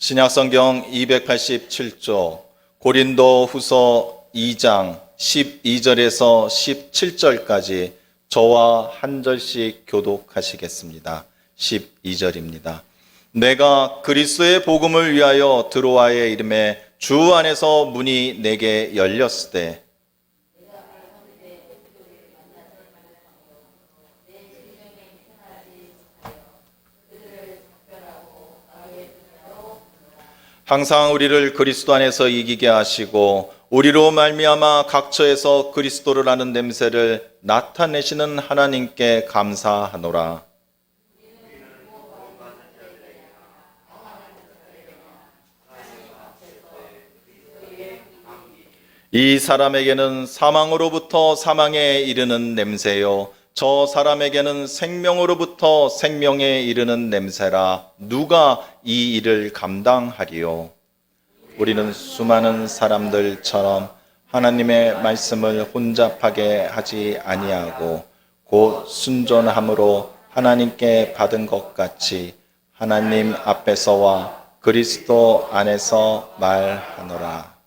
신약성경 287쪽 고린도 후서 2장 12절에서 17절까지 저와 한 절씩 교독하시겠습니다. 12절입니다. 내가 그리스도의 복음을 위하여 드로아에 이름에 주 안에서 문이 내게 열렸을 때 항상 우리를 그리스도 안에서 이기게 하시고 우리로 말미암아 각처에서 그리스도를 아는 냄새를 나타내시는 하나님께 감사하노라. 이 사람에게는 사망으로부터 사망에 이르는 냄새요 저 사람에게는 생명으로부터 생명에 이르는 냄새라. 누가 이 일을 감당하리요? 우리는 수많은 사람들처럼 하나님의 말씀을 혼잡하게 하지 아니하고 곧 순전함으로 하나님께 받은 것 같이 하나님 앞에서와 그리스도 안에서 말하노라.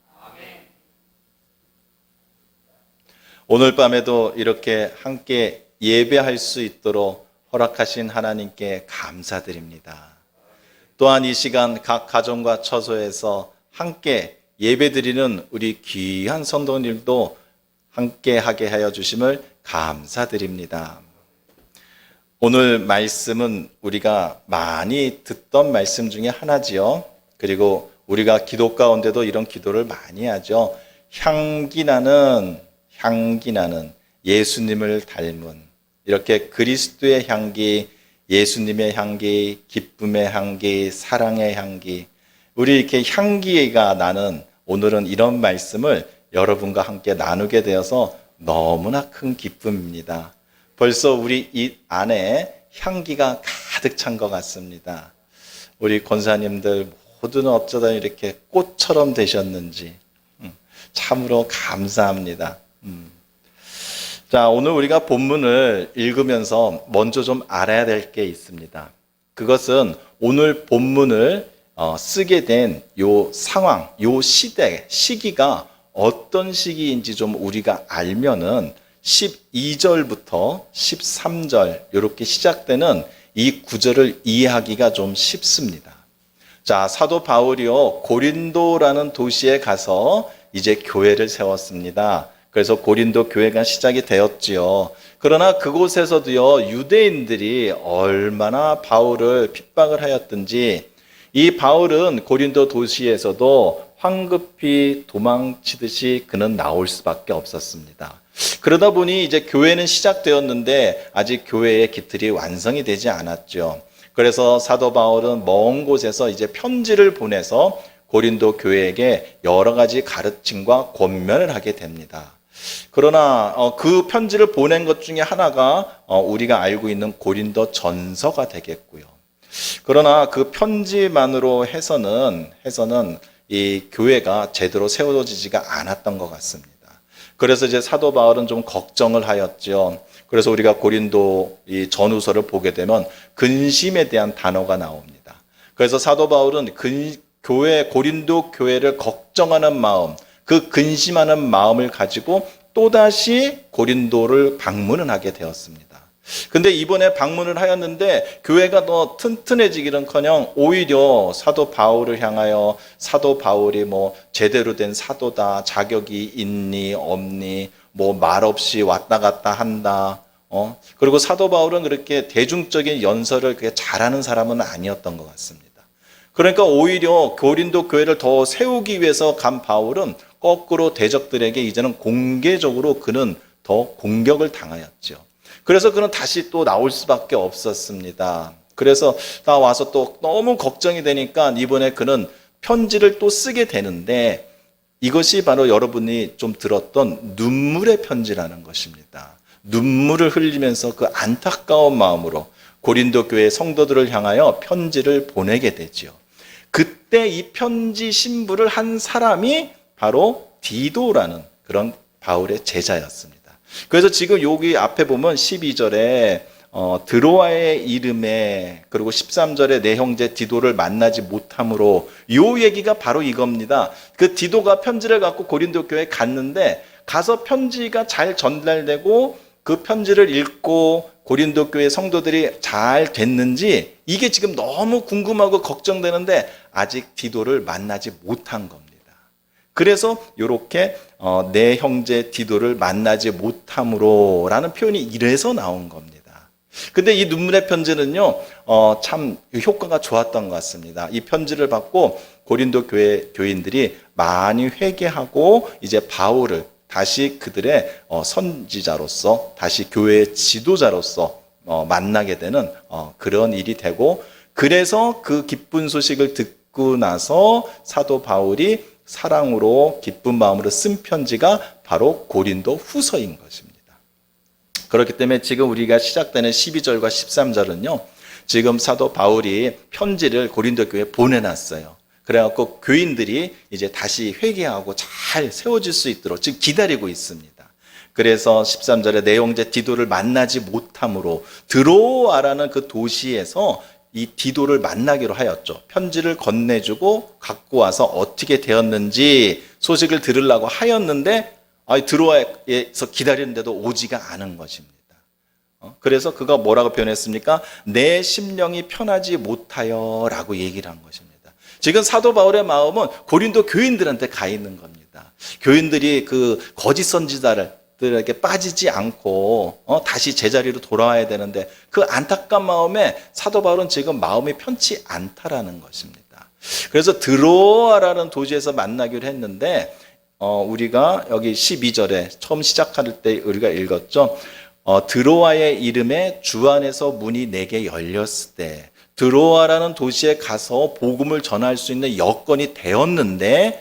오늘 밤에도 이렇게 함께 예배할 수 있도록 허락하신 하나님께 감사드립니다. 또한 이 시간 각 가정과 처소에서 함께 예배드리는 우리 귀한 성도님들도 함께 하게 하여 주심을 감사드립니다. 오늘 말씀은 우리가 많이 듣던 말씀 중에 하나지요. 그리고 우리가 기도 가운데도 이런 기도를 많이 하죠. 향기 나는 예수님을 닮은 이렇게 그리스도의 향기, 예수님의 향기, 기쁨의 향기, 사랑의 향기, 우리 이렇게 향기가 나는 오늘은 이런 말씀을 여러분과 함께 나누게 되어서 너무나 큰 기쁨입니다. 벌써 우리 이 안에 향기가 가득 찬 것 같습니다. 우리 권사님들 모두는 어쩌다 이렇게 꽃처럼 되셨는지 참으로 감사합니다. 자, 오늘 우리가 본문을 읽으면서 먼저 좀 알아야 될 게 있습니다. 그것은 오늘 본문을 쓰게 된 요 상황, 요 시기가 어떤 시기인지 좀 우리가 알면은 12절부터 13절 이렇게 시작되는 이 구절을 이해하기가 좀 쉽습니다. 자, 사도 바울이요 고린도라는 도시에 가서 이제 교회를 세웠습니다. 그래서 고린도 교회가 시작이 되었지요. 그러나 그곳에서도요, 유대인들이 얼마나 바울을 핍박을 하였든지 이 바울은 고린도 도시에서도 황급히 도망치듯이 그는 나올 수밖에 없었습니다. 그러다 보니 이제 교회는 시작되었는데 아직 교회의 기틀이 완성이 되지 않았죠. 그래서 사도 바울은 먼 곳에서 이제 편지를 보내서 고린도 교회에게 여러 가지 가르침과 권면을 하게 됩니다. 그러나 그 편지를 보낸 것 중에 하나가 우리가 알고 있는 고린도 전서가 되겠고요. 그러나 그 편지만으로 해서는 이 교회가 제대로 세워지지가 않았던 것 같습니다. 그래서 이제 사도 바울은 좀 걱정을 하였죠. 그래서 우리가 고린도 이 전후서를 보게 되면 근심에 대한 단어가 나옵니다. 그래서 사도 바울은 고린도 교회를 걱정하는 마음, 그 근심하는 마음을 가지고 또다시 고린도를 방문을 하게 되었습니다. 근데 이번에 방문을 하였는데 교회가 더 튼튼해지기는커녕 오히려 사도 바울을 향하여 사도 바울이 뭐 제대로 된 사도다, 자격이 있니 없니, 뭐 말없이 왔다 갔다 한다. 그리고 사도 바울은 그렇게 대중적인 연설을 그렇게 잘하는 사람은 아니었던 것 같습니다. 그러니까 오히려 고린도 교회를 더 세우기 위해서 간 바울은 거꾸로 대적들에게 이제는 공개적으로 그는 더 공격을 당하였죠. 그래서 그는 다시 또 나올 수밖에 없었습니다. 그래서 다 와서 또 너무 걱정이 되니까 이번에 그는 편지를 또 쓰게 되는데 이것이 바로 여러분이 좀 들었던 눈물의 편지라는 것입니다. 눈물을 흘리면서 그 안타까운 마음으로 고린도 교회 성도들을 향하여 편지를 보내게 되지요. 그때 이 편지 신부를 한 사람이 바로 디도라는 그런 바울의 제자였습니다. 그래서 지금 여기 앞에 보면 12절에 드로아의 이름에 그리고 13절에 내 형제 디도를 만나지 못함으로 요 얘기가 바로 이겁니다. 그 디도가 편지를 갖고 고린도 교회에 갔는데 가서 편지가 잘 전달되고 그 편지를 읽고 고린도 교회 성도들이 잘 됐는지 이게 지금 너무 궁금하고 걱정되는데 아직 디도를 만나지 못한 겁니다. 그래서 이렇게 내 형제 디도를 만나지 못함으로 라는 표현이 이래서 나온 겁니다. 근데 이 눈물의 편지는요, 참 효과가 좋았던 것 같습니다. 이 편지를 받고 고린도 교회 교인들이 많이 회개하고 이제 바울을 다시 그들의 선지자로서 다시 교회의 지도자로서 만나게 되는 그런 일이 되고, 그래서 그 기쁜 소식을 듣고 나서 사도 바울이 사랑으로 기쁜 마음으로 쓴 편지가 바로 고린도 후서인 것입니다. 그렇기 때문에 지금 우리가 시작되는 12절과 13절은요, 지금 사도 바울이 편지를 고린도 교회에 보내놨어요. 그래갖고 교인들이 이제 다시 회개하고 잘 세워질 수 있도록 지금 기다리고 있습니다. 그래서 13절에 내 형제 디도를 만나지 못함으로 드로아라는 그 도시에서 이 디도를 만나기로 하였죠. 편지를 건네주고 갖고 와서 어떻게 되었는지 소식을 들으려고 하였는데 드로아에서 기다리는데도 오지가 않은 것입니다. 그래서 그가 뭐라고 표현했습니까? 내 심령이 편하지 못하여 라고 얘기를 한 것입니다. 지금 사도 바울의 마음은 고린도 교인들한테 가 있는 겁니다. 교인들이 그 거짓 선지자들에게 빠지지 않고 다시 제자리로 돌아와야 되는데 그 안타까운 마음에 사도 바울은 지금 마음이 편치 않다라는 것입니다. 그래서 드로아라는 도시에서 만나기로 했는데 우리가 여기 12절에 처음 시작할 때 우리가 읽었죠. 드로아의 이름에 주 안에서 문이 내게 열렸을 때 드로아라는 도시에 가서 복음을 전할 수 있는 여건이 되었는데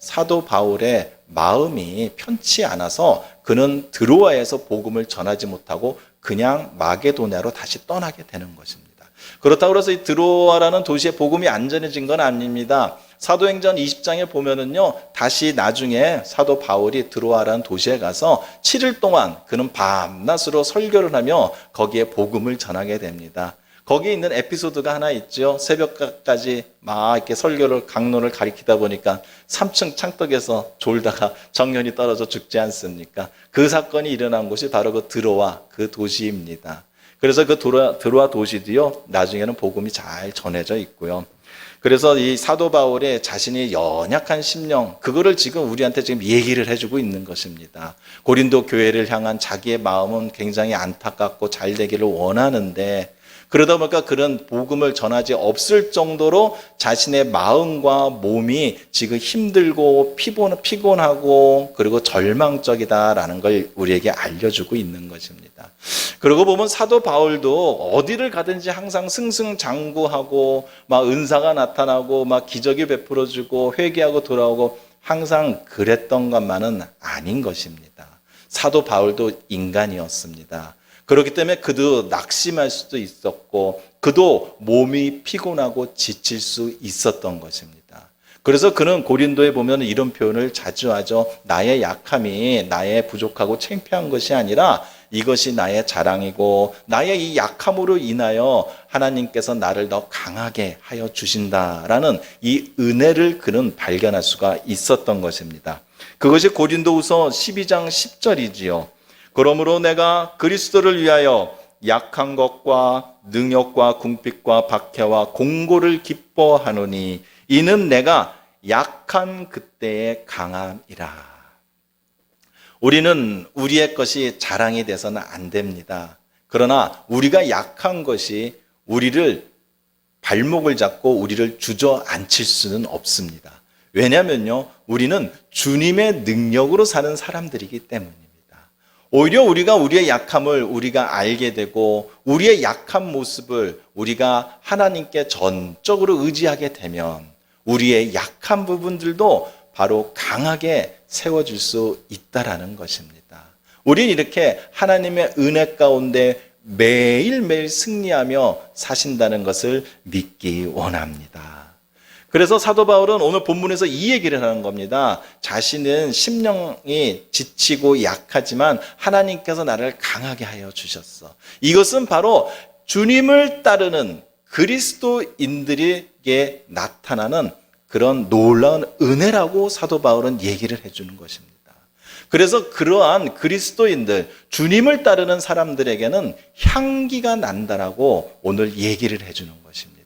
사도 바울의 마음이 편치 않아서 그는 드로아에서 복음을 전하지 못하고 그냥 마게도냐로 다시 떠나게 되는 것입니다. 그렇다고 해서 이 드로아라는 도시의 복음이 안전해진 건 아닙니다. 사도행전 20장에 보면은요, 다시 나중에 사도 바울이 드로아라는 도시에 가서 7일 동안 그는 밤낮으로 설교를 하며 거기에 복음을 전하게 됩니다. 거기에 있는 에피소드가 하나 있죠. 새벽까지 막 이렇게 설교를, 강론을 가리키다 보니까 3층 창덕에서 졸다가 정년이 떨어져 죽지 않습니까? 그 사건이 일어난 곳이 바로 그 드로아, 그 도시입니다. 그래서 그 드로아 도시도요, 나중에는 복음이 잘 전해져 있고요. 그래서 이 사도 바울의 자신이 연약한 심령, 그거를 지금 우리한테 지금 얘기를 해주고 있는 것입니다. 고린도 교회를 향한 자기의 마음은 굉장히 안타깝고 잘 되기를 원하는데, 그러다 보니까 그런 복음을 전하지 없을 정도로 자신의 마음과 몸이 지금 힘들고 피곤하고 그리고 절망적이다라는 걸 우리에게 알려주고 있는 것입니다. 그러고 보면 사도 바울도 어디를 가든지 항상 승승장구하고 막 은사가 나타나고 막 기적이 베풀어지고 회개하고 돌아오고 항상 그랬던 것만은 아닌 것입니다. 사도 바울도 인간이었습니다. 그렇기 때문에 그도 낙심할 수도 있었고 그도 몸이 피곤하고 지칠 수 있었던 것입니다. 그래서 그는 고린도에 보면 이런 표현을 자주 하죠. 나의 약함이 나의 부족하고 창피한 것이 아니라 이것이 나의 자랑이고 나의 이 약함으로 인하여 하나님께서 나를 더 강하게 하여 주신다라는 이 은혜를 그는 발견할 수가 있었던 것입니다. 그것이 고린도후서 12장 10절이지요. 그러므로 내가 그리스도를 위하여 약한 것과 능력과 궁핍과 박해와 공고를 기뻐하노니 이는 내가 약한 그때의 강함이라. 우리는 우리의 것이 자랑이 돼서는 안 됩니다. 그러나 우리가 약한 것이 우리를 발목을 잡고 우리를 주저앉힐 수는 없습니다. 왜냐하면요, 우리는 주님의 능력으로 사는 사람들이기 때문입니다. 오히려 우리가 우리의 약함을 우리가 알게 되고 우리의 약한 모습을 우리가 하나님께 전적으로 의지하게 되면 우리의 약한 부분들도 바로 강하게 세워질 수 있다라는 것입니다. 우리는 이렇게 하나님의 은혜 가운데 매일매일 승리하며 사신다는 것을 믿기 원합니다. 그래서 사도 바울은 오늘 본문에서 이 얘기를 하는 겁니다. 자신은 심령이 지치고 약하지만 하나님께서 나를 강하게 하여 주셨어. 이것은 바로 주님을 따르는 그리스도인들에게 나타나는 그런 놀라운 은혜라고 사도 바울은 얘기를 해주는 것입니다. 그래서 그러한 그리스도인들, 주님을 따르는 사람들에게는 향기가 난다라고 오늘 얘기를 해주는 것입니다.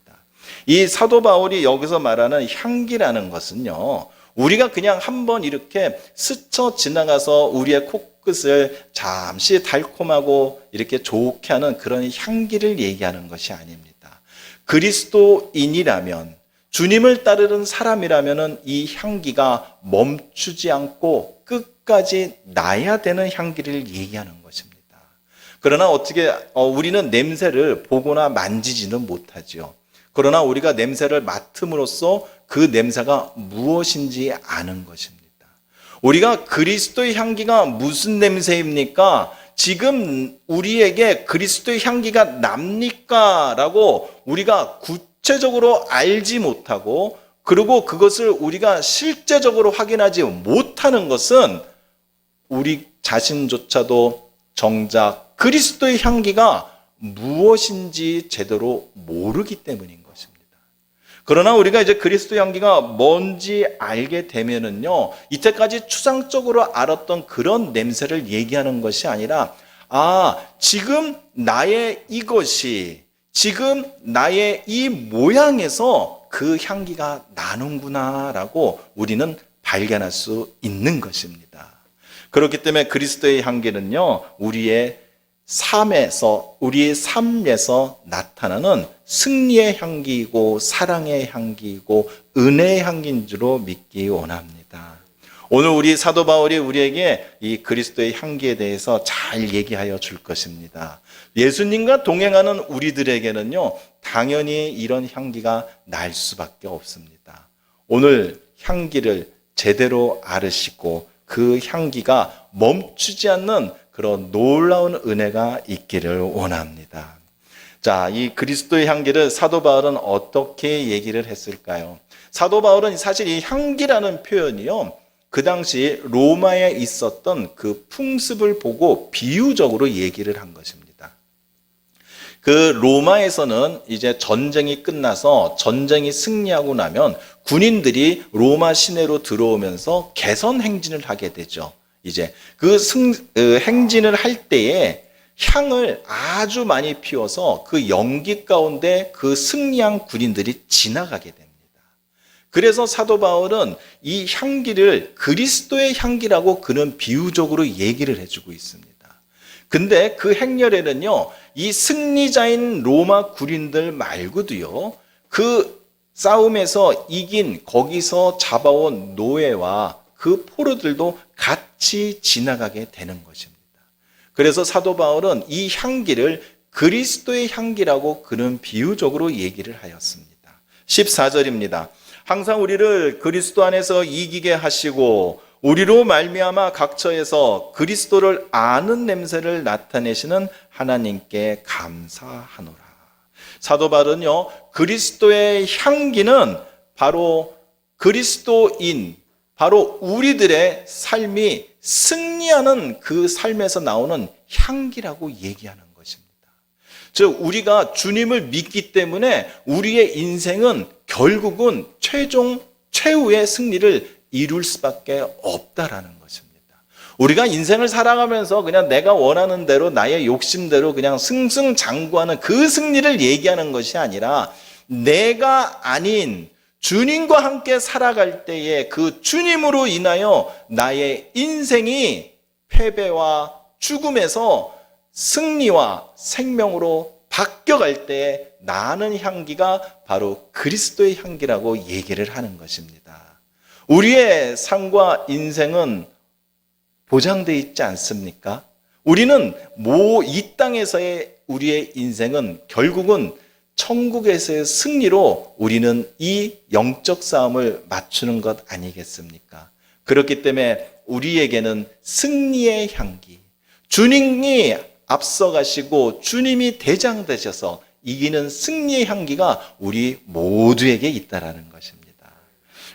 이 사도 바울이 여기서 말하는 향기라는 것은요, 우리가 그냥 한번 이렇게 스쳐 지나가서 우리의 코끝을 잠시 달콤하고 이렇게 좋게 하는 그런 향기를 얘기하는 것이 아닙니다. 그리스도인이라면, 주님을 따르는 사람이라면 이 향기가 멈추지 않고 끝까지 나야 되는 향기를 얘기하는 것입니다. 그러나 우리는 냄새를 보거나 만지지는 못하지요. 그러나 우리가 냄새를 맡음으로써 그 냄새가 무엇인지 아는 것입니다. 우리가 그리스도의 향기가 무슨 냄새입니까? 지금 우리에게 그리스도의 향기가 납니까? 라고 우리가 구체적으로 알지 못하고, 그리고 그것을 우리가 실제적으로 확인하지 못하는 것은 우리 자신조차도 정작 그리스도의 향기가 무엇인지 제대로 모르기 때문인 것입니다. 그러나 우리가 이제 그리스도의 향기가 뭔지 알게 되면은요, 이때까지 추상적으로 알았던 그런 냄새를 얘기하는 것이 아니라, 지금 나의 이것이, 지금 나의 이 모양에서 그 향기가 나는구나라고 우리는 발견할 수 있는 것입니다. 그렇기 때문에 그리스도의 향기는요, 우리의 삶에서 나타나는 승리의 향기이고 사랑의 향기이고 은혜의 향기인 줄로 믿기 원합니다. 오늘 우리 사도 바울이 우리에게 이 그리스도의 향기에 대해서 잘 얘기하여 줄 것입니다. 예수님과 동행하는 우리들에게는요, 당연히 이런 향기가 날 수밖에 없습니다. 오늘 향기를 제대로 알으시고 그 향기가 멈추지 않는 그런 놀라운 은혜가 있기를 원합니다. 자, 이 그리스도의 향기를 사도 바울은 어떻게 얘기를 했을까요? 사도 바울은 사실 이 향기라는 표현이요, 그 당시 로마에 있었던 그 풍습을 보고 비유적으로 얘기를 한 것입니다. 그 로마에서는 이제 전쟁이 끝나서 전쟁이 승리하고 나면 군인들이 로마 시내로 들어오면서 개선 행진을 하게 되죠. 이제 그 행진을 할 때에 향을 아주 많이 피워서 그 연기 가운데 그 승리한 군인들이 지나가게 됩니다. 그래서 사도 바울은 이 향기를 그리스도의 향기라고 그는 비유적으로 얘기를 해주고 있습니다. 근데 그 행렬에는요, 이 승리자인 로마 군인들 말고도요, 그 싸움에서 이긴 거기서 잡아온 노예와 그 포로들도 같이 지나가게 되는 것입니다. 그래서 사도 바울은 이 향기를 그리스도의 향기라고 그는 비유적으로 얘기를 하였습니다. 14절입니다. 항상 우리를 그리스도 안에서 이기게 하시고 우리로 말미암아 각처에서 그리스도를 아는 냄새를 나타내시는 하나님께 감사하노라. 사도 바울은요, 그리스도의 향기는 바로 그리스도인, 바로 우리들의 삶이 승리하는 그 삶에서 나오는 향기라고 얘기하는 것입니다. 즉, 우리가 주님을 믿기 때문에 우리의 인생은 결국은 최후의 승리를 이룰 수밖에 없다라는 것입니다. 우리가 인생을 살아가면서 그냥 내가 원하는 대로 나의 욕심대로 그냥 승승장구하는 그 승리를 얘기하는 것이 아니라, 내가 아닌 주님과 함께 살아갈 때에 그 주님으로 인하여 나의 인생이 패배와 죽음에서 승리와 생명으로 바뀌어갈 때 나는 향기가 바로 그리스도의 향기라고 얘기를 하는 것입니다. 우리의 삶과 인생은 보장되어 있지 않습니까? 우리는 이 땅에서의 우리의 인생은 결국은 천국에서의 승리로 우리는 이 영적 싸움을 맞추는 것 아니겠습니까? 그렇기 때문에 우리에게는 승리의 향기, 주님이 앞서가시고 주님이 대장 되셔서 이기는 승리의 향기가 우리 모두에게 있다라는 것입니다.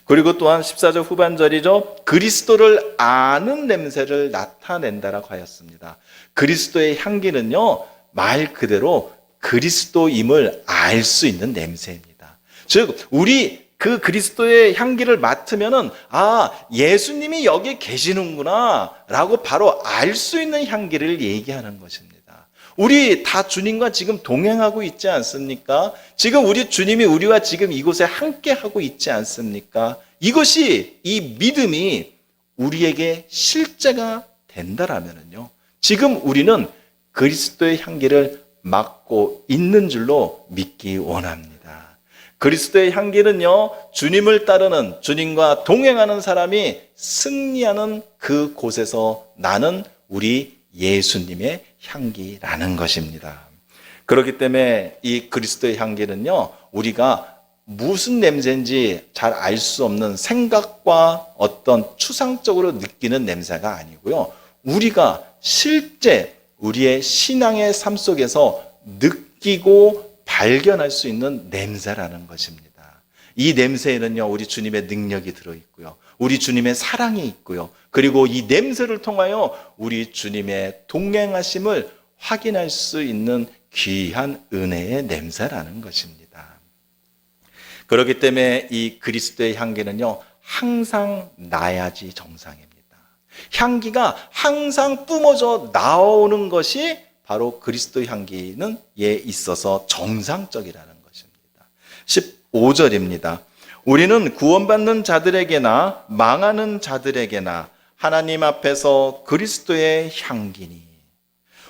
그리고 또한 14절 후반절이죠. 그리스도를 아는 냄새를 나타낸다라고 하였습니다. 그리스도의 향기는요, 말 그대로 그리스도임을 알 수 있는 냄새입니다. 즉, 우리 그 그리스도의 향기를 맡으면은, 아, 예수님이 여기 계시는구나 라고 바로 알 수 있는 향기를 얘기하는 것입니다. 우리 다 주님과 지금 동행하고 있지 않습니까? 지금 우리 주님이 우리와 지금 이곳에 함께 하고 있지 않습니까? 이것이, 이 믿음이 우리에게 실제가 된다라면요, 지금 우리는 그리스도의 향기를 맡고 있는 줄로 믿기 원합니다. 그리스도의 향기는요, 주님을 따르는, 주님과 동행하는 사람이 승리하는 그 곳에서 나는 우리 예수님의 향기라는 것입니다. 그렇기 때문에 이 그리스도의 향기는요, 우리가 무슨 냄새인지 잘 알 수 없는 생각과 어떤 추상적으로 느끼는 냄새가 아니고요, 우리가 실제 우리의 신앙의 삶 속에서 느끼고 발견할 수 있는 냄새라는 것입니다. 이 냄새에는요, 우리 주님의 능력이 들어있고요, 우리 주님의 사랑이 있고요, 그리고 이 냄새를 통하여 우리 주님의 동행하심을 확인할 수 있는 귀한 은혜의 냄새라는 것입니다. 그렇기 때문에 이 그리스도의 향기는요, 항상 나야지 정상입니다. 향기가 항상 뿜어져 나오는 것이 바로 그리스도의 향기는 에 있어서 정상적이라는 것입니다. 15절입니다. 우리는 구원받는 자들에게나 망하는 자들에게나 하나님 앞에서 그리스도의 향기니.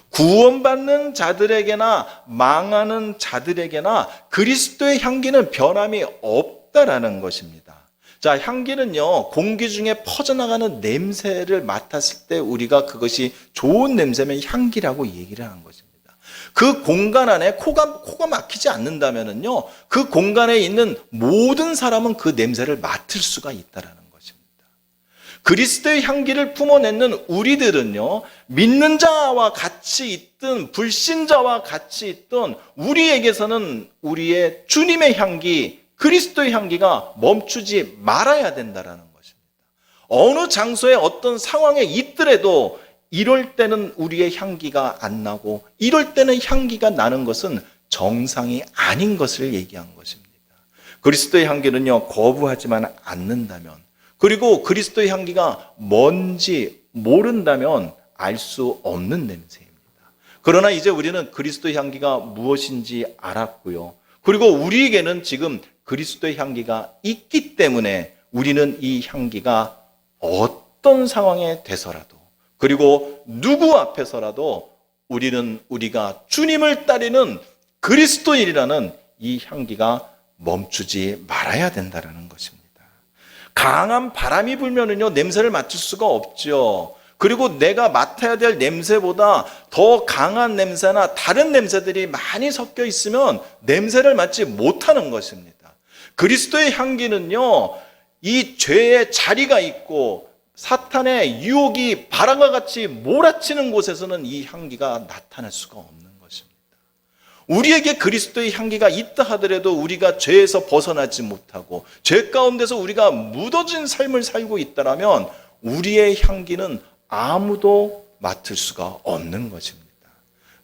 구원받는 자들에게나 망하는 자들에게나 그리스도의 향기는 변함이 없다라는 것입니다. 자, 향기는요, 공기 중에 퍼져나가는 냄새를 맡았을 때 우리가 그것이 좋은 냄새면 향기라고 얘기를 하는 것입니다. 그 공간 안에 코가 막히지 않는다면요, 그 공간에 있는 모든 사람은 그 냄새를 맡을 수가 있다라는 것입니다. 그리스도의 향기를 품어내는 우리들은요, 믿는 자와 같이 있든 불신자와 같이 있든 우리에게서는 우리의 주님의 향기, 그리스도의 향기가 멈추지 말아야 된다라는 것입니다. 어느 장소에 어떤 상황에 있더라도 이럴 때는 우리의 향기가 안 나고 이럴 때는 향기가 나는 것은 정상이 아닌 것을 얘기한 것입니다. 그리스도의 향기는요, 거부하지만 않는다면, 그리고 그리스도의 향기가 뭔지 모른다면 알 수 없는 냄새입니다. 그러나 이제 우리는 그리스도의 향기가 무엇인지 알았고요, 그리고 우리에게는 지금 그리스도의 향기가 있기 때문에 우리는 이 향기가 어떤 상황에 돼서라도, 그리고 누구 앞에서라도 우리가 주님을 따르는 그리스도인이라는 이 향기가 멈추지 말아야 된다는 것입니다. 강한 바람이 불면은요, 냄새를 맡을 수가 없죠. 그리고 내가 맡아야 될 냄새보다 더 강한 냄새나 다른 냄새들이 많이 섞여 있으면 냄새를 맡지 못하는 것입니다. 그리스도의 향기는요, 이 죄의 자리가 있고 사탄의 유혹이 바람과 같이 몰아치는 곳에서는 이 향기가 나타날 수가 없는 것입니다. 우리에게 그리스도의 향기가 있다 하더라도 우리가 죄에서 벗어나지 못하고 죄 가운데서 우리가 묻어진 삶을 살고 있다면 우리의 향기는 아무도 맡을 수가 없는 것입니다.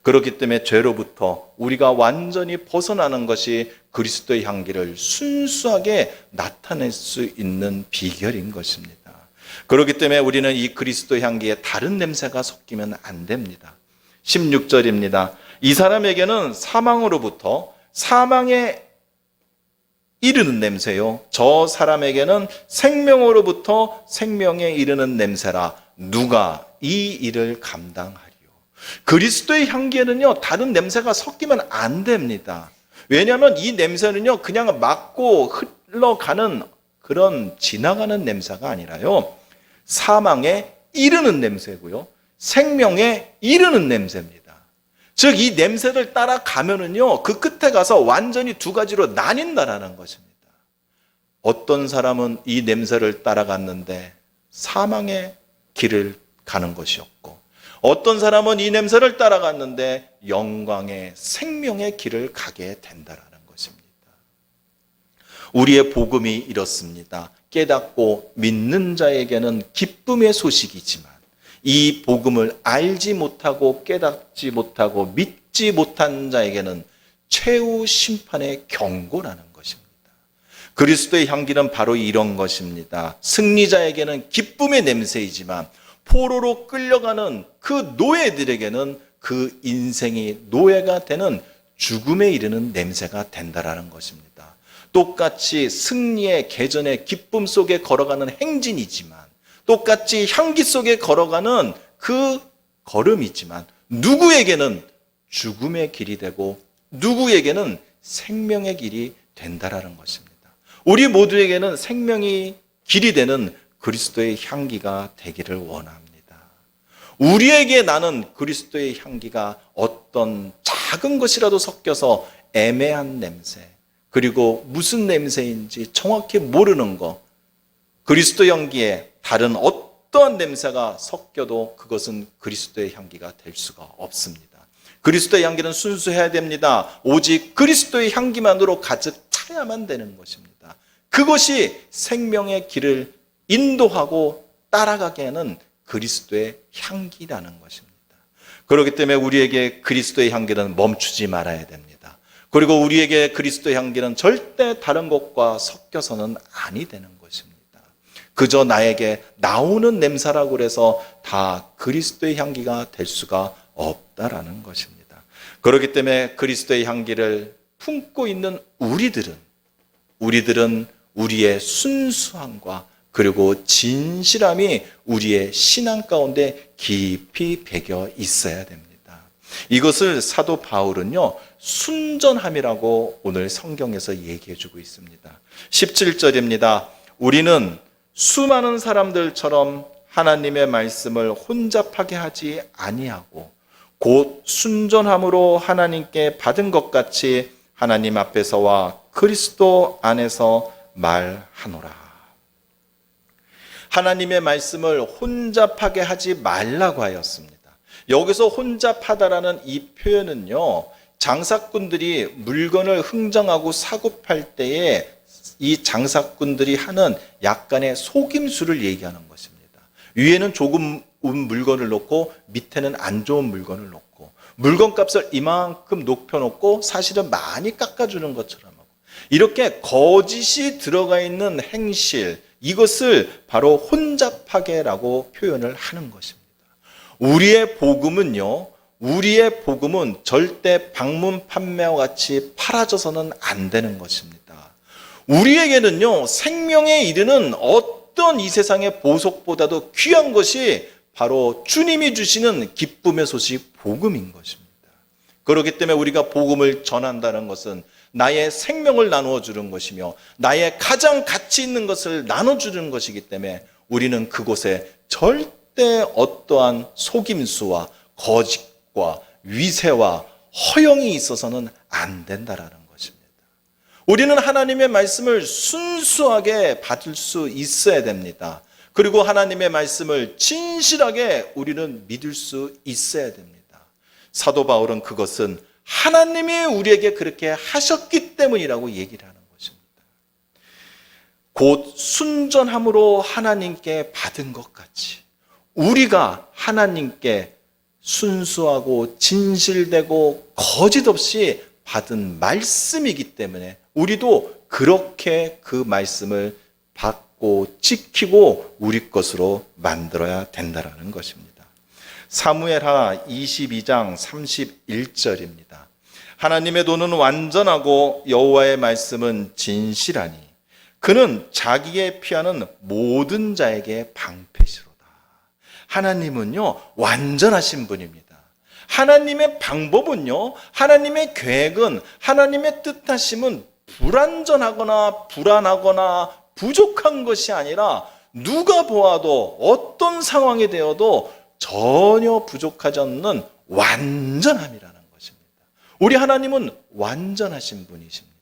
그렇기 때문에 죄로부터 우리가 완전히 벗어나는 것이 그리스도의 향기를 순수하게 나타낼 수 있는 비결인 것입니다. 그렇기 때문에 우리는 이 그리스도의 향기에 다른 냄새가 섞이면 안 됩니다. 16절입니다. 이 사람에게는 사망으로부터 사망에 이르는 냄새요, 저 사람에게는 생명으로부터 생명에 이르는 냄새라. 누가 이 일을 감당하리요. 그리스도의 향기에는요, 다른 냄새가 섞이면 안 됩니다. 왜냐하면 이 냄새는요, 그냥 맡고 흘러가는 그런 지나가는 냄새가 아니라요, 사망에 이르는 냄새고요, 생명에 이르는 냄새입니다. 즉, 이 냄새를 따라가면은요, 그 끝에 가서 완전히 두 가지로 나뉜다라는 것입니다. 어떤 사람은 이 냄새를 따라갔는데 사망의 길을 가는 것이었고, 어떤 사람은 이 냄새를 따라갔는데 영광의 생명의 길을 가게 된다라는 것입니다. 우리의 복음이 이렇습니다. 깨닫고 믿는 자에게는 기쁨의 소식이지만 이 복음을 알지 못하고 깨닫지 못하고 믿지 못한 자에게는 최후 심판의 경고라는 것입니다. 그리스도의 향기는 바로 이런 것입니다. 승리자에게는 기쁨의 냄새이지만 포로로 끌려가는 그 노예들에게는 그 인생이 노예가 되는 죽음에 이르는 냄새가 된다라는 것입니다. 똑같이 승리의 계전의 기쁨 속에 걸어가는 행진이지만 똑같이 향기 속에 걸어가는 그 걸음이지만 누구에게는 죽음의 길이 되고 누구에게는 생명의 길이 된다라는 것입니다. 우리 모두에게는 생명이 길이 되는 그리스도의 향기가 되기를 원합니다. 우리에게 나는 그리스도의 향기가 어떤 작은 것이라도 섞여서 애매한 냄새, 그리고 무슨 냄새인지 정확히 모르는 것, 그리스도 향기에 다른 어떠한 냄새가 섞여도 그것은 그리스도의 향기가 될 수가 없습니다. 그리스도의 향기는 순수해야 됩니다. 오직 그리스도의 향기만으로 가득 차야만 되는 것입니다. 그것이 생명의 길을 인도하고 따라가게 하는 그리스도의 향기라는 것입니다. 그렇기 때문에 우리에게 그리스도의 향기는 멈추지 말아야 됩니다. 그리고 우리에게 그리스도의 향기는 절대 다른 것과 섞여서는 아니 되는 것입니다. 그저 나에게 나오는 냄새라고 해서 다 그리스도의 향기가 될 수가 없다라는 것입니다. 그렇기 때문에 그리스도의 향기를 품고 있는 우리들은 우리의 순수함과 그리고 진실함이 우리의 신앙 가운데 깊이 배겨 있어야 됩니다. 이것을 사도 바울은요, 순전함이라고 오늘 성경에서 얘기해 주고 있습니다. 17절입니다. 우리는 수많은 사람들처럼 하나님의 말씀을 혼잡하게 하지 아니하고 곧 순전함으로 하나님께 받은 것 같이 하나님 앞에서와 그리스도 안에서 말하노라. 하나님의 말씀을 혼잡하게 하지 말라고 하였습니다. 여기서 혼잡하다라는 이 표현은요, 장사꾼들이 물건을 흥정하고 사고 팔 때에 이 장사꾼들이 하는 약간의 속임수를 얘기하는 것입니다. 위에는 조금 물건을 놓고 밑에는 안 좋은 물건을 놓고 물건값을 이만큼 높여놓고 사실은 많이 깎아주는 것처럼 하고 이렇게 거짓이 들어가 있는 행실, 이것을 바로 혼잡하게라고 표현을 하는 것입니다. 우리의 복음은 절대 방문 판매와 같이 팔아져서는 안 되는 것입니다. 우리에게는요, 생명에 이르는 어떤 이 세상의 보석보다도 귀한 것이 바로 주님이 주시는 기쁨의 소식 복음인 것입니다. 그렇기 때문에 우리가 복음을 전한다는 것은 나의 생명을 나누어 주는 것이며 나의 가장 가치 있는 것을 나눠주는 것이기 때문에 우리는 그곳에 절대 어떠한 속임수와 거짓과 위세와 허영이 있어서는 안 된다라는 것입니다. 우리는 하나님의 말씀을 순수하게 받을 수 있어야 됩니다. 그리고 하나님의 말씀을 진실하게 우리는 믿을 수 있어야 됩니다. 사도 바울은 그것은 하나님이 우리에게 그렇게 하셨기 때문이라고 얘기를 하는 것입니다. 곧 순전함으로 하나님께 받은 것 같이 우리가 하나님께 순수하고 진실되고 거짓 없이 받은 말씀이기 때문에 우리도 그렇게 그 말씀을 받고 지키고 우리 것으로 만들어야 된다는 것입니다. 사무엘하 22장 31절입니다. 하나님의 도는 완전하고 여호와의 말씀은 진실하니 그는 자기의 피하는 모든 자에게 방패시로다. 하나님은요, 완전하신 분입니다. 하나님의 방법은요, 하나님의 계획은, 하나님의 뜻하심은 불완전하거나 불안하거나 부족한 것이 아니라 누가 보아도 어떤 상황이 되어도 전혀 부족하지 않는 완전함이라는 것입니다. 우리 하나님은 완전하신 분이십니다.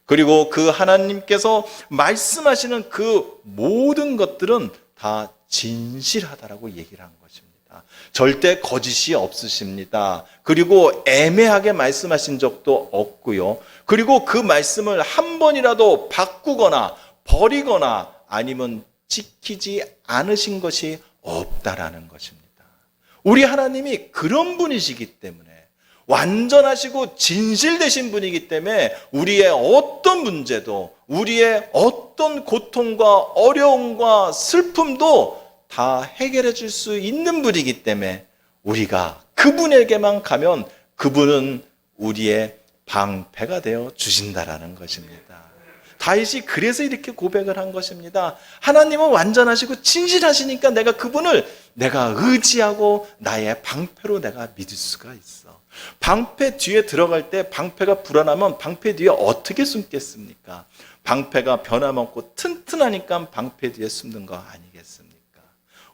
그리고 그 하나님께서 말씀하시는 그 모든 것들은 다 진실하다라고 얘기를 한 것입니다. 절대 거짓이 없으십니다. 그리고 애매하게 말씀하신 적도 없고요. 그리고 그 말씀을 한 번이라도 바꾸거나 버리거나 아니면 지키지 않으신 것이 없다라는 것입니다. 우리 하나님이 그런 분이시기 때문에, 완전하시고 진실되신 분이기 때문에 우리의 어떤 문제도, 우리의 어떤 고통과 어려움과 슬픔도 다 해결해 줄 수 있는 분이기 때문에 우리가 그분에게만 가면 그분은 우리의 방패가 되어 주신다라는 것입니다. 다윗이 그래서 이렇게 고백을 한 것입니다. 하나님은 완전하시고 진실하시니까 내가 그분을 내가 의지하고 나의 방패로 내가 믿을 수가 있어. 방패 뒤에 들어갈 때 방패가 불안하면 방패 뒤에 어떻게 숨겠습니까? 방패가 변함없고 튼튼하니까 방패 뒤에 숨는 거 아니겠습니까?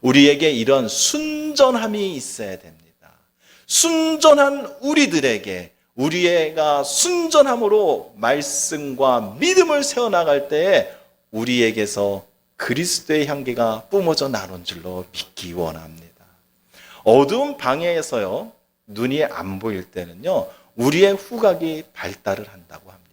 우리에게 이런 순전함이 있어야 됩니다. 순전한 우리들에게, 우리가 순전함으로 말씀과 믿음을 세워나갈 때에 우리에게서 그리스도의 향기가 뿜어져 나눈 줄로 믿기 원합니다. 어두운 방에서요, 눈이 안 보일 때는요, 우리의 후각이 발달을 한다고 합니다.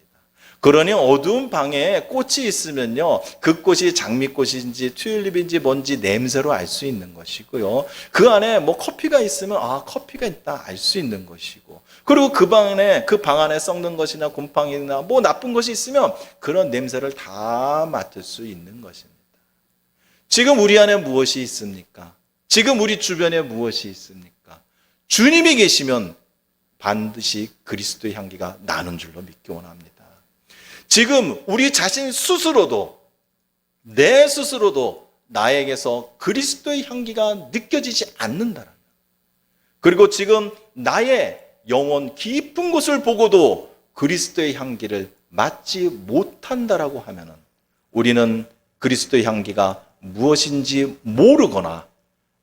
그러니 어두운 방에 꽃이 있으면요, 그 꽃이 장미꽃인지 튤립인지 뭔지 냄새로 알 수 있는 것이고요, 그 안에 뭐 커피가 있으면 커피가 있다 알 수 있는 것이고, 그리고 그 방 안에 썩는 것이나 곰팡이나 뭐 나쁜 것이 있으면 그런 냄새를 다 맡을 수 있는 것입니다. 지금 우리 안에 무엇이 있습니까? 지금 우리 주변에 무엇이 있습니까? 주님이 계시면 반드시 그리스도의 향기가 나는 줄로 믿기 원합니다. 지금 우리 자신 스스로도, 내 스스로도 나에게서 그리스도의 향기가 느껴지지 않는다라면, 그리고 지금 나의 영혼 깊은 곳을 보고도 그리스도의 향기를 맡지 못한다라고 하면은 우리는 그리스도의 향기가 무엇인지 모르거나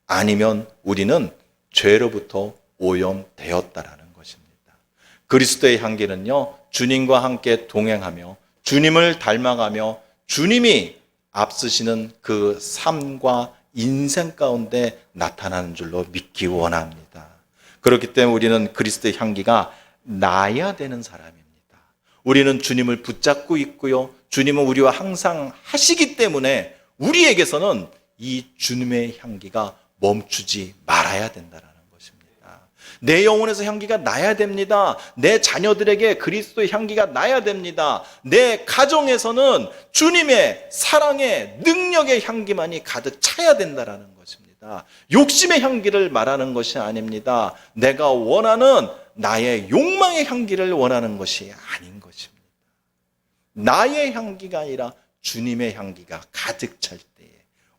아니면 우리는 죄로부터 오염되었다라는 것입니다. 그리스도의 향기는요, 주님과 함께 동행하며 주님을 닮아가며 주님이 앞서시는 그 삶과 인생 가운데 나타나는 줄로 믿기 원합니다. 그렇기 때문에 우리는 그리스도의 향기가 나야 되는 사람입니다. 우리는 주님을 붙잡고 있고요, 주님은 우리와 항상 하시기 때문에 우리에게서는 이 주님의 향기가 멈추지 말아야 된다라는 것입니다. 내 영혼에서 향기가 나야 됩니다. 내 자녀들에게 그리스도의 향기가 나야 됩니다. 내 가정에서는 주님의 사랑의 능력의 향기만이 가득 차야 된다라는 것입니다. 욕심의 향기를 말하는 것이 아닙니다. 내가 원하는 나의 욕망의 향기를 원하는 것이 아닌 것입니다. 나의 향기가 아니라 주님의 향기가 가득 찰 때에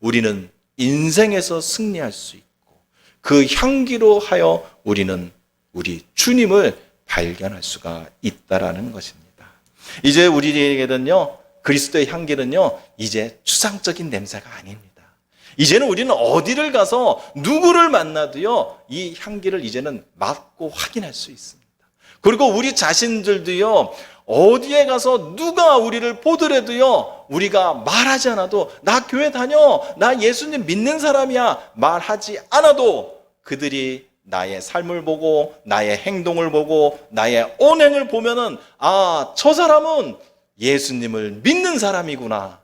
우리는 인생에서 승리할 수 있고, 그 향기로 하여 우리는 우리 주님을 발견할 수가 있다라는 것입니다. 이제 우리에게는요, 그리스도의 향기는요, 이제 추상적인 냄새가 아닙니다. 이제는 우리는 어디를 가서 누구를 만나도요, 이 향기를 이제는 맡고 확인할 수 있습니다. 그리고 우리 자신들도요, 어디에 가서 누가 우리를 보더라도요, 우리가 말하지 않아도 나 교회 다녀, 나 예수님 믿는 사람이야 말하지 않아도 그들이 나의 삶을 보고 나의 행동을 보고 나의 언행을 보면은 저 사람은 예수님을 믿는 사람이구나,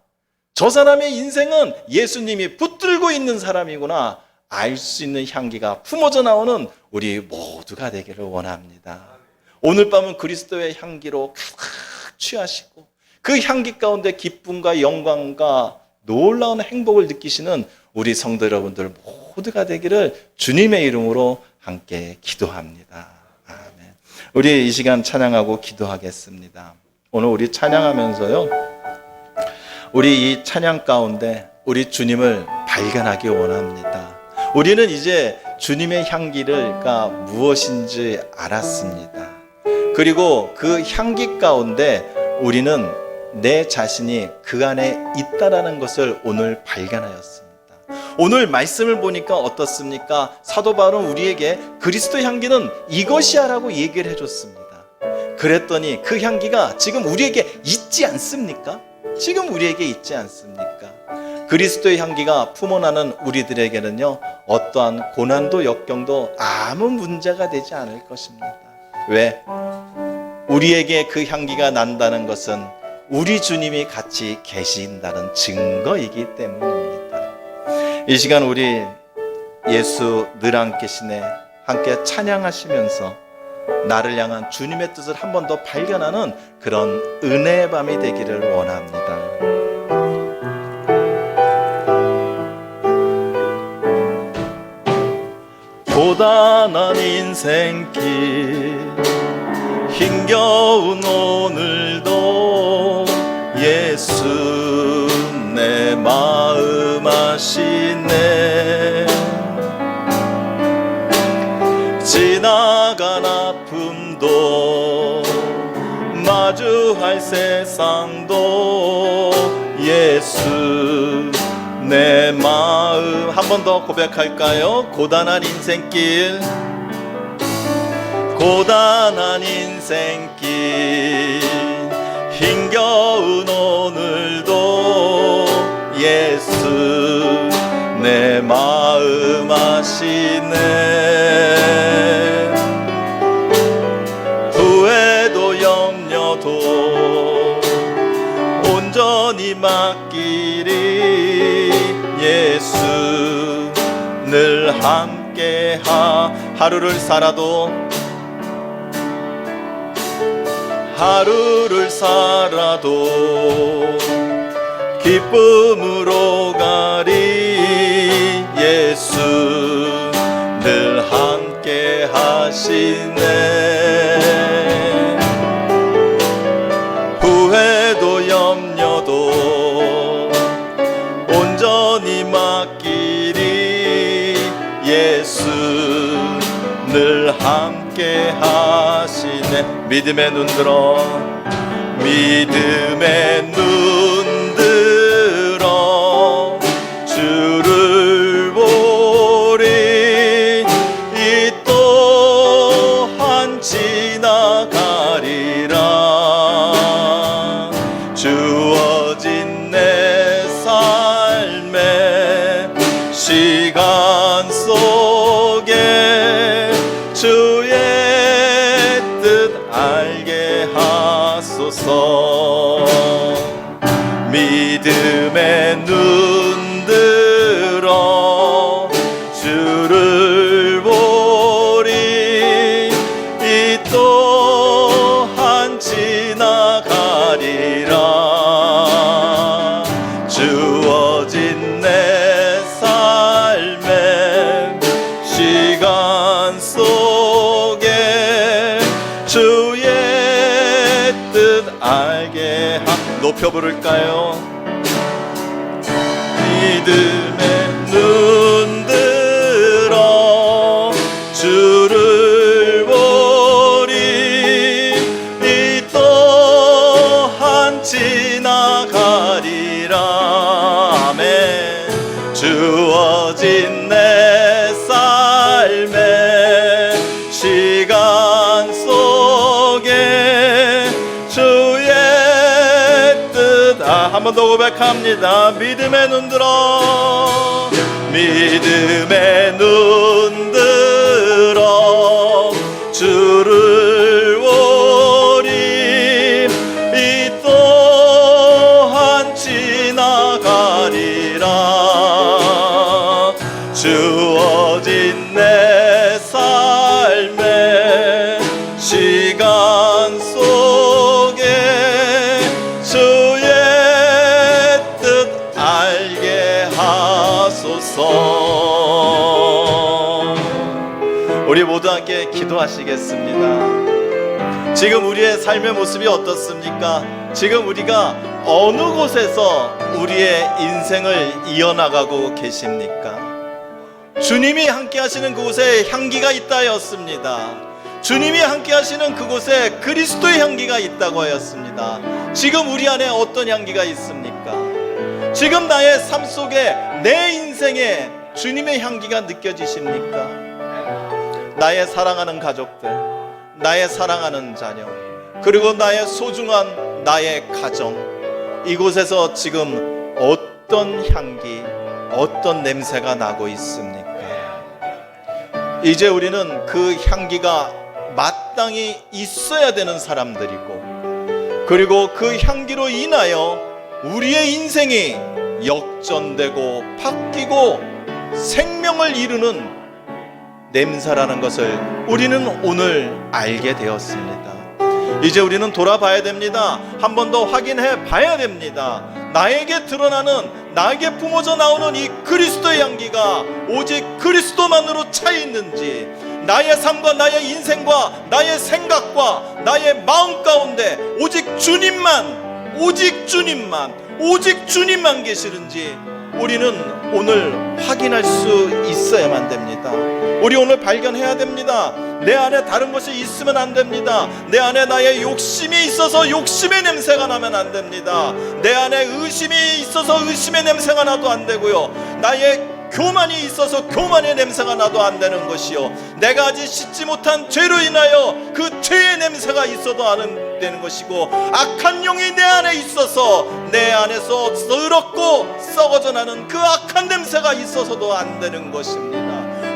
저 사람의 인생은 예수님이 붙들고 있는 사람이구나 알 수 있는 향기가 품어져 나오는 우리 모두가 되기를 원합니다. 오늘 밤은 그리스도의 향기로 가득 취하시고 그 향기 가운데 기쁨과 영광과 놀라운 행복을 느끼시는 우리 성도 여러분들 모두가 되기를 주님의 이름으로 함께 기도합니다. 아멘. 우리 이 시간 찬양하고 기도하겠습니다. 오늘 우리 찬양하면서요, 우리 이 찬양 가운데 우리 주님을 발견하기 원합니다. 우리는 이제 주님의 향기가 무엇인지 알았습니다. 그리고 그 향기 가운데 우리는 내 자신이 그 안에 있다라는 것을 오늘 발견하였습니다. 오늘 말씀을 보니까 어떻습니까? 사도 바울은 우리에게 그리스도 향기는 이것이야 라고 얘기를 해줬습니다. 그랬더니 그 향기가 지금 우리에게 있지 않습니까? 지금 우리에게 있지 않습니까? 그리스도의 향기가 품어나는 우리들에게는요, 어떠한 고난도 역경도 아무 문제가 되지 않을 것입니다. 왜? 우리에게 그 향기가 난다는 것은 우리 주님이 같이 계신다는 증거이기 때문입니다. 이 시간 우리 예수 늘 함께 계시네 함께 찬양하시면서 나를 향한 주님의 뜻을 한 번 더 발견하는 그런 은혜의 밤이 되기를 원합니다. 고단한 인생길 힘겨운 오늘도 예수 내 마음 아시네. 지나간 아픔도 마주할 세상도 예수 내 마음. 한 번 더 고백할까요? 고단한 인생길 고단한 인생길 힘겨운 오늘도 예수 내 마음 아시네. 후회도 염려도 온전히 맡기리 예수 늘 함께하. 하루를 살아도 기쁨으로 가리 예수 늘 함께 하시네. 후회도 염려도 온전히 맡기리 예수 늘 함께 하시네. 믿음의 눈 들어 주를 보리. 이 또한 지나가리라. 주어진 내 삶의 시간 속에 주의 뜻 알게 하소서. 믿음의 눈 들어 주를 보리. 이 또한 지나가리라. 주어진 내 삶의 시간 속에 주의 뜻 알게 높여 부를까요? 믿음의 눈 들어 주를 보리. 이 또한 지나가리라. 아멘. 주어진 내 삶의 시간 속에 주의 뜻. 한 번 더 고백합니다. 믿음의 눈 들어 믿음의 눈 들어 주를 보리. 이 또한 지나가리라. 주어진 내 삶의 시간 속에 주의 뜻 알게 하소서. 우리 모두 함께 기도하시겠습니다. 지금 우리의 삶의 모습이 어떻습니까? 지금 우리가 어느 곳에서 우리의 인생을 이어나가고 계십니까? 주님이 함께 하시는 그곳에 향기가 있다 하였습니다. 주님이 함께 하시는 그곳에 그리스도의 향기가 있다고 하였습니다. 지금 우리 안에 어떤 향기가 있습니까? 지금 나의 삶 속에 내 인생에 주님의 향기가 느껴지십니까? 나의 사랑하는 가족들, 나의 사랑하는 자녀, 그리고 나의 소중한 나의 가정, 이곳에서 지금 어떤 향기, 어떤 냄새가 나고 있습니까? 이제 우리는 그 향기가 마땅히 있어야 되는 사람들이고, 그리고 그 향기로 인하여 우리의 인생이 역전되고 바뀌고 생명을 이루는 냄새라는 것을 우리는 오늘 알게 되었습니다. 이제 우리는 돌아봐야 됩니다. 한 번 더 확인해 봐야 됩니다. 나에게 드러나는, 나에게 뿜어져 나오는 이 그리스도의 향기가 오직 그리스도만으로 차 있는지, 나의 삶과 나의 인생과 나의 생각과 나의 마음 가운데 오직 주님만, 오직 주님만, 오직 주님만 계시는지 우리는 오늘 확인할 수 있어야만 됩니다. 우리 오늘 발견해야 됩니다. 내 안에 다른 것이 있으면 안 됩니다. 내 안에 나의 욕심이 있어서 욕심의 냄새가 나면 안 됩니다. 내 안에 의심이 있어서 의심의 냄새가 나도 안 되고요, 나의 교만이 있어서 교만의 냄새가 나도 안 되는 것이요, 내가 아직 씻지 못한 죄로 인하여 그 죄의 냄새가 있어도 안 되는 것이고, 악한 영이 내 안에 있어서 내 안에서 더럽고 썩어져 나는 그 악한 냄새가 있어서도 안 되는 것입니다.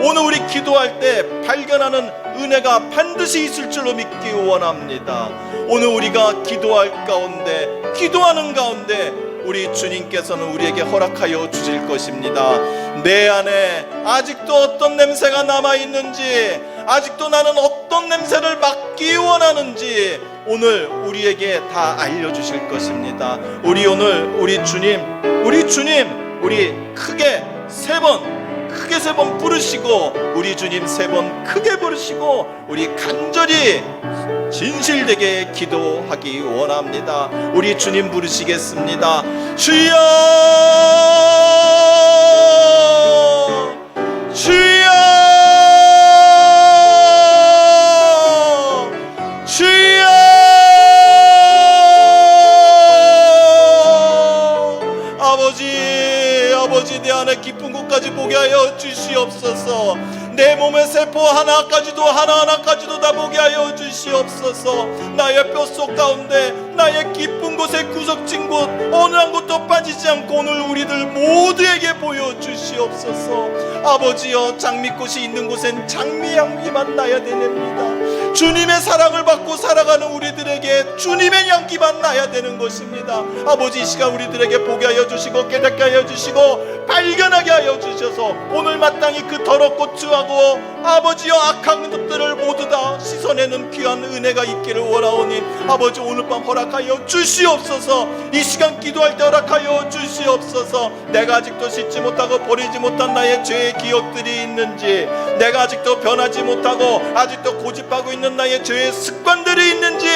오늘 우리 기도할 때 발견하는 은혜가 반드시 있을 줄로 믿기 원합니다. 오늘 우리가 기도할 가운데, 기도하는 가운데 우리 주님께서는 우리에게 허락하여 주실 것입니다. 내 안에 아직도 어떤 냄새가 남아있는지, 아직도 나는 어떤 냄새를 맡기 원하는지 오늘 우리에게 다 알려주실 것입니다. 우리 오늘 우리 주님 우리 크게 세 번 부르시고, 우리 주님 세 번 크게 부르시고 우리 간절히 진실되게 기도하기 원합니다. 우리 주님 부르시겠습니다. 주여, 주여, 주여. 아버지, 내 안에 깊은 곳까지 보게 하여 주시옵소서. 내 몸의 세포 하나하나까지도 다 보게 하여 주시옵소서. 나의 뼛속 가운데, 나의 깊은 곳에 구석진 곳 어느 한 곳도 빠지지 않고 오늘 우리들 모두에게 보여주시옵소서. 아버지여, 장미꽃이 있는 곳엔 장미향기만 나야 됩니다. 주님의 사랑을 받고 살아가는 우리들에게 주님의 향기만 나야 되는 것입니다. 아버지, 이 시간 우리들에게 보게 하여 주시고 깨닫게 하여 주시고 발견하게 하여 주셔서 오늘 마땅히 그 더럽고 추하고 아버지여 악한 것들을 모두 다 씻어내는 귀한 은혜가 있기를 원하오니 아버지, 오늘 밤 허락하여 주시옵소서. 이 시간 기도할 때 허락하여 주시옵소서. 내가 아직도 씻지 못하고 버리지 못한 나의 죄의 기억들이 있는지, 내가 아직도 변하지 못하고 아직도 고집하고 있는 나의 죄의 습관들이 있는지,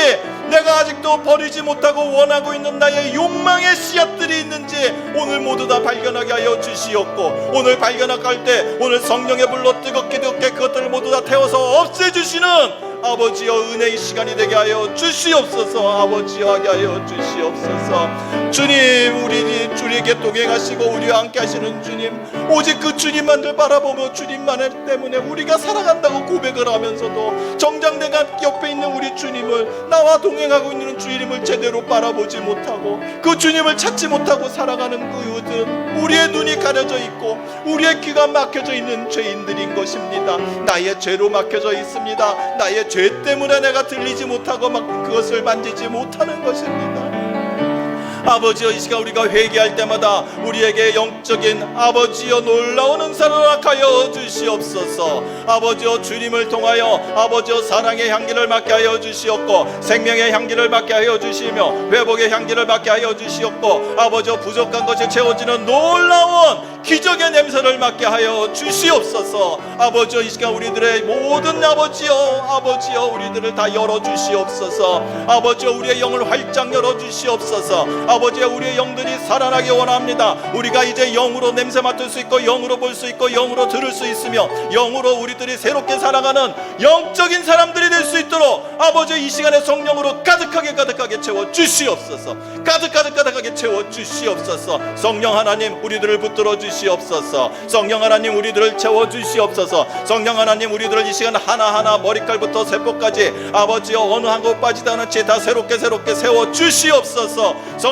내가 아직도 버리지 못하고 원하고 있는 나의 욕망의 씨앗들이 있는지 오늘 모두 다 발견하게 하여 주시옵고, 오늘 발견할 때 오늘 성령의 불로 뜨겁게 그것들을 모두 다 태워서 없애주시는 아버지여 은혜의 시간이 되게 하여 주시옵소서. 아버지여 하게 하여 주시옵소서. 주님, 우리에게 동행하시고 우리와 함께 하시는 주님, 오직 그 주님만을 바라보며 주님만 때문에 우리가 살아간다고 고백을 하면서도 정작 내가 옆에 있는 우리 주님을, 나와 동행하고 있는 주님을 제대로 바라보지 못하고 그 주님을 찾지 못하고 살아가는 그들은 우리의 눈이 가려져 있고 우리의 귀가 막혀져 있는 죄인들인 것입니다. 나의 죄로 막혀져 있습니다. 나의 죄 때문에 내가 들리지 못하고 그것을 만지지 못하는 것입니다. 아버지여, 이 시간 우리가 회개할 때마다 우리에게 영적인 아버지여 놀라운 은사를 허락하여 주시옵소서. 아버지여, 주님을 통하여 아버지여 사랑의 향기를 맡게 하여 주시옵고, 생명의 향기를 맡게 하여 주시며 회복의 향기를 맡게 하여 주시옵고, 아버지여 부족한 것이 채워지는 놀라운 기적의 냄새를 맡게 하여 주시옵소서. 아버지여, 이 시간 우리들의 모든 아버지여 우리들을 다 열어주시옵소서. 아버지여, 우리의 영을 활짝 열어주시옵소서. 아버지여, 우리의 영들이 살아나기 원합니다. 우리가 이제 영으로 냄새 맡을 수 있고 영으로 볼 수 있고 영으로 들을 수 있으며 영으로 우리들이 새롭게 살아가는 영적인 사람들이 될 수 있도록 아버지여, 이 시간에 성령으로 가득하게 채워 주시옵소서. 가득하게 채워 주시옵소서. 성령 하나님, 우리들을 붙들어 주시옵소서. 성령 하나님, 우리들을 채워 주시옵소서. 성령 하나님, 우리들을 이 시간 하나하나 머리칼부터 세포까지 아버지여 어느 한 곳 빠지지 않은 채 다 새롭게 세워 주시옵소서.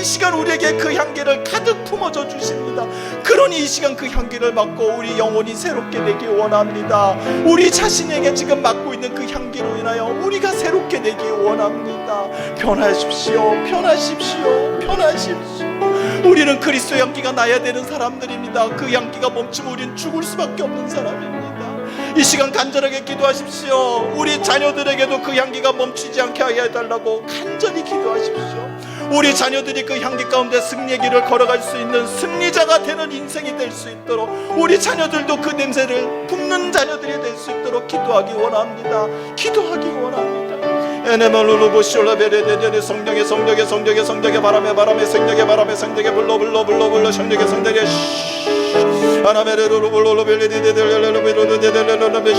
이 시간 우리에게 그 향기를 가득 품어줘 주십니다. 그러니 이 시간 그 향기를 맡고 우리 영혼이 새롭게 되기 원합니다. 우리 자신에게 지금 맡고 있는 그 향기로 인하여 우리가 새롭게 되기 원합니다. 변하십시오, 변하십시오, 변하십시오. 우리는 그리스도의 향기가 나야 되는 사람들입니다. 그 향기가 멈추면 우리는 죽을 수밖에 없는 사람입니다. 이 시간 간절하게 기도하십시오. 우리 자녀들에게도 그 향기가 멈추지 않게 하여 해달라고 간절히 기도하십시오. 우리 자녀들이 그 향기 가운데 승리의 길을 걸어갈 수 있는 승리자가 되는 인생이 될 수 있도록, 우리 자녀들도 그 냄새를 품는 자녀들이 될 수 있도록 기도하기 원합니다. 기도하기 원합니다. 에네멀루루보시올라베레데데 성령의 성령의 성령의 성령의 바람에 바람에 성령의 바람에 성령의 불러 불러 불러 불러 성령의 성령의 아나메르루루블로베레데데데데데데데데데데데데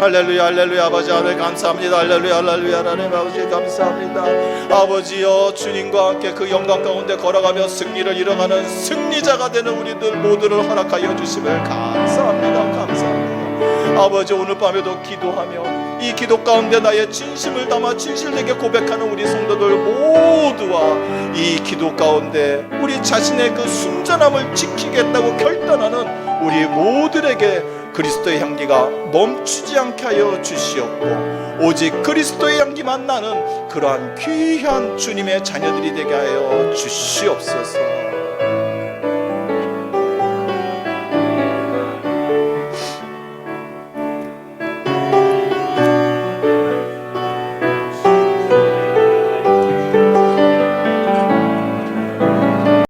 할렐루야 할렐루야. 아버지 하나님 감사합니다. 할렐루야 할렐루야. 하나님 아버지 감사합니다. 아버지여, 주님과 함께 그 영광 가운데 걸어가며 승리를 이뤄가는 승리자가 되는 우리들 모두를 허락하여 주심을 감사합니다. 감사합니다. 아버지, 오늘 밤에도 기도하며 이 기도 가운데 나의 진심을 담아 진실되게 고백하는 우리 성도들 모두와 이 기도 가운데 우리 자신의 그 순전함을 지키겠다고 결단하는 우리 모두에게 그리스도의 향기가 멈추지 않게 하여 주시옵고, 오직 그리스도의 향기만 나는 그러한 귀한 주님의 자녀들이 되게 하여 주시옵소서.